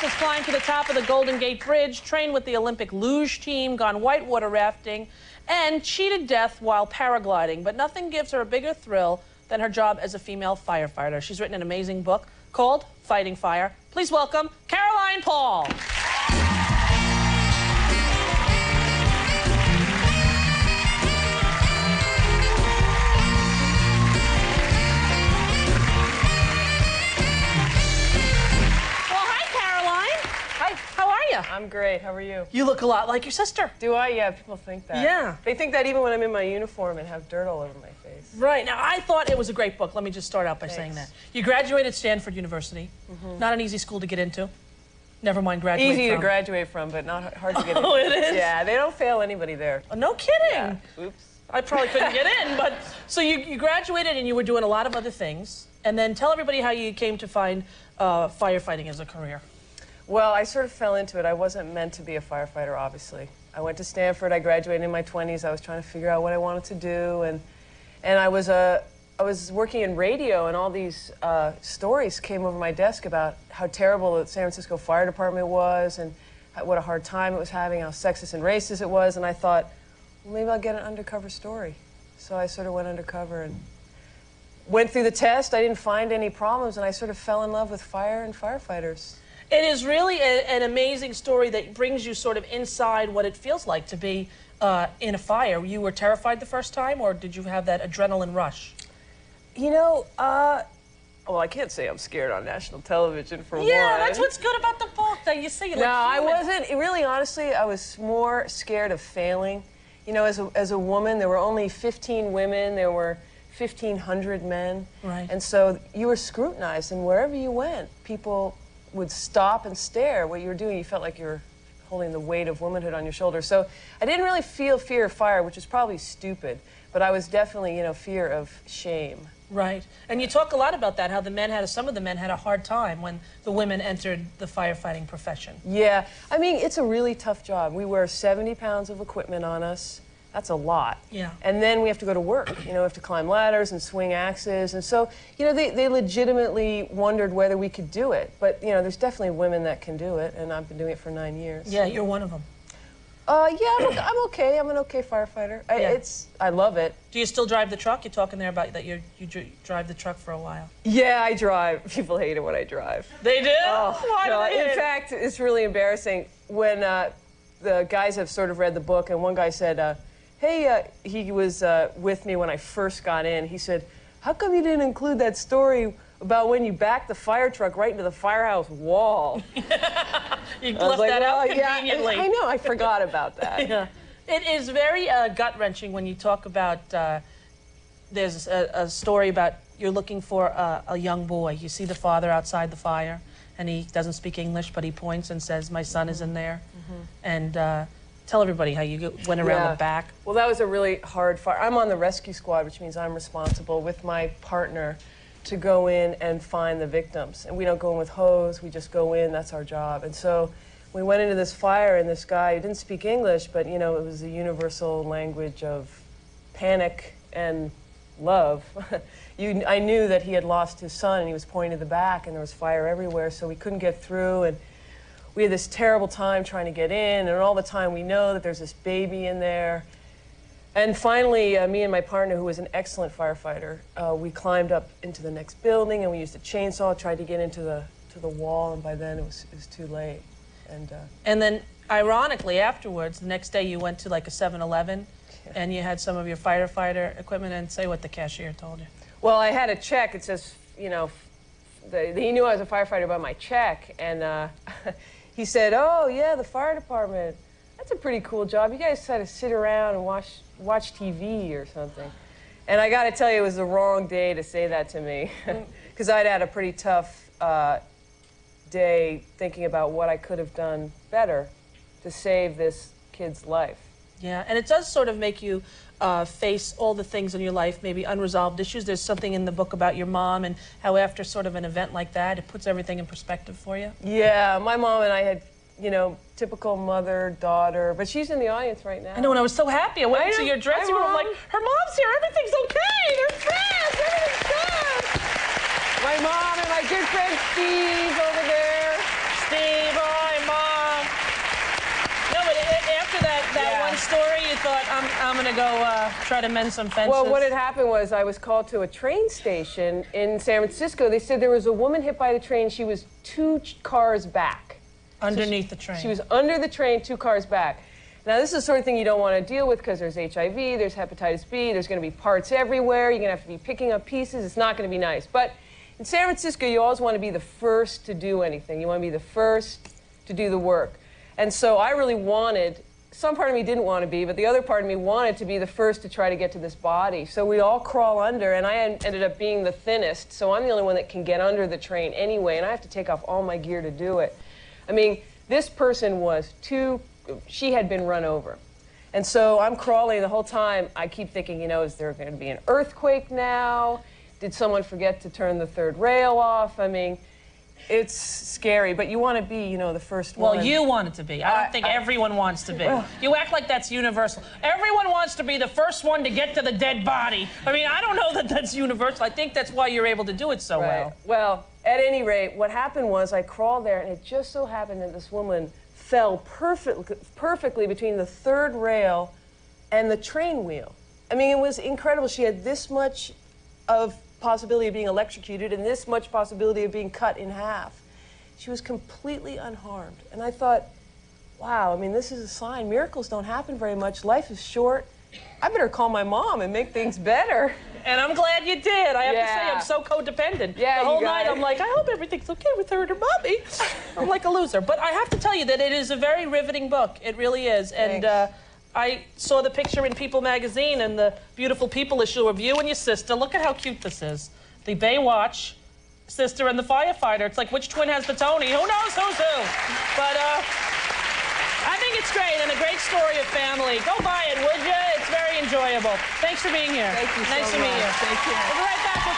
was climbed to the top of the Golden Gate Bridge, trained with the Olympic luge team, gone whitewater rafting, and cheated death while paragliding. But nothing gives her a bigger thrill than her job as a female firefighter. She's written an amazing book called Fighting Fire. Please welcome Caroline Paul. I'm great. How are you? You look a lot like your sister. Do I? Yeah, people think that. Yeah. They think that even when I'm in my uniform and have dirt all over my face. Right. Now, I thought it was a great book. Let me just start out by saying that. You graduated Stanford University. Not an easy school to get into. Never mind graduate Easy to graduate from, but not hard to get into. Oh, it is? Yeah, they don't fail anybody there. Oh, no kidding. Yeah. Oops. I probably couldn't get in, but... So you graduated and you were doing a lot of other things. And then tell everybody how you came to find firefighting as a career. Well, I sort of fell into it. I wasn't meant to be a firefighter, obviously. I went to Stanford. I graduated in my 20s. I was trying to figure out what I wanted to do, and I was working in radio, and all these stories came over my desk about how terrible the San Francisco Fire Department was, and what a hard time it was having, how sexist and racist it was. And I thought, well, maybe I'll get an undercover story. So I sort of went undercover and went through the test. I didn't find any problems, and I sort of fell in love with fire and firefighters. It is really an amazing story that brings you sort of inside what it feels like to be in a fire. You were terrified the first time, or did you have that adrenaline rush? You know, well, I can't say I'm scared on national television for one. Yeah, that's what's good about the book, that you see. No, I wasn't. Really, honestly, I was more scared of failing. You know, as a woman, there were only 15 women. There were 1,500 men. Right. And so you were scrutinized, and wherever you went, people would stop and stare what you were doing. You felt like you were holding the weight of womanhood on your shoulders. So I didn't really feel fear of fire, which is probably stupid, but I was definitely, you know, fear of shame. Right. And you talk a lot about that, how the men some of the men had a hard time when the women entered the firefighting profession. Yeah. I mean, it's a really tough job. We wear 70 pounds of equipment on us. That's a lot. Yeah. And then we have to go to work. You know, we have to climb ladders and swing axes. And so, you know, they legitimately wondered whether we could do it. But, you know, there's definitely women that can do it, and I've been doing it for 9 years. Yeah, you're one of them. Yeah, I'm okay. I'm an okay firefighter. I love it. Do you still drive the truck? You're talking there about that you drive the truck for a while. Yeah, I drive. People hate it when I drive. They do? Oh, Why do they hate it? In fact, it's really embarrassing when the guys have sort of read the book, and one guy said, hey, he was with me when I first got in. He said, how come you didn't include that story about when you backed the fire truck right into the firehouse wall? You left that out conveniently. Yeah, I know, I forgot about that. Yeah. It is very gut-wrenching when you talk about, there's a story about you're looking for a young boy. You see the father outside the fire, and he doesn't speak English, but he points and says, my son is in there. And tell everybody how you went around the back. Well, that was a really hard fire. I'm on the rescue squad, which means I'm responsible with my partner to go in and find the victims. And we don't go in with hose, we just go in, that's our job. And so we went into this fire, and this guy didn't speak English, but, you know, it was the universal language of panic and love. I knew that he had lost his son, and he was pointing to the back, and there was fire everywhere, so we couldn't get through. And we had this terrible time trying to get in, and all the time we know that there's this baby in there. And finally, me and my partner, who was an excellent firefighter, we climbed up into the next building, and we used a chainsaw, tried to get into the wall, and by then it was too late. And then, ironically, afterwards, the next day you went to like a 7-Eleven, and you had some of your firefighter equipment, and say what the cashier told you. Well, I had a check. It says, you know, he knew I was a firefighter by my check, and he said, oh, yeah, the fire department. That's a pretty cool job. You guys had to sit around and watch TV or something. And I got to tell you, it was the wrong day to say that to me, because I'd had a pretty tough day thinking about what I could have done better to save this kid's life. Yeah, and it does sort of make you face all the things in your life, maybe unresolved issues. There's something in the book about your mom and how after sort of an event like that, it puts everything in perspective for you. Yeah, my mom and I had, you know, typical mother, daughter, but she's in the audience right now. I know, and I was so happy. I went to your dressing room, I'm like, her mom's here, everything's okay, they're friends, everything's good. My mom and my good friend Steve over there. Steve to go try to mend some fences? Well, what had happened was I was called to a train station in San Francisco. They said there was a woman hit by the train. She was 2 cars back. Underneath the train. She was under the train, 2 cars back. Now, this is the sort of thing you don't want to deal with because there's HIV, there's hepatitis B, there's going to be parts everywhere. You're going to have to be picking up pieces. It's not going to be nice. But in San Francisco, you always want to be the first to do anything. You want to be the first to do the work. And so I really wanted, some part of me didn't want to be, but the other part of me wanted to be the first to try to get to this body. So we all crawl under, and I ended up being the thinnest. So I'm the only one that can get under the train anyway, and I have to take off all my gear to do it. I mean, this person was she had been run over. And so I'm crawling the whole time. I keep thinking, you know, is there going to be an earthquake now? Did someone forget to turn the 3rd rail off? I mean, it's scary, but you want to be, you know, the first one. Well, you want it to be. I don't think everyone wants to be. You act like that's universal. Everyone wants to be the first one to get to the dead body. I mean, I don't know that that's universal. I think that's why you're able to do it so well. Well, at any rate, what happened was I crawled there, and it just so happened that this woman fell perfectly between the 3rd rail and the train wheel. I mean, it was incredible. She had this much of possibility of being electrocuted and this much possibility of being cut in half. She was completely unharmed. And I thought, wow, I mean, this is a sign. Miracles don't happen very much. Life is short. I better call my mom and make things better. And I'm glad you did. I have to say, I'm so codependent. Yeah, the whole night, I'm like, I hope everything's okay with her and her mommy. I'm like a loser. But I have to tell you that it is a very riveting book. It really is. Thanks. And I saw the picture in People magazine and the Beautiful People issue of you and your sister. Look at how cute this is. The Baywatch sister and the firefighter. It's like, which twin has the Tony? Who knows who's who? But I think it's great and a great story of family. Go buy it, would you? It's very enjoyable. Thanks for being here. Thank you so much. Nice to meet you. Thank you. We'll be right back.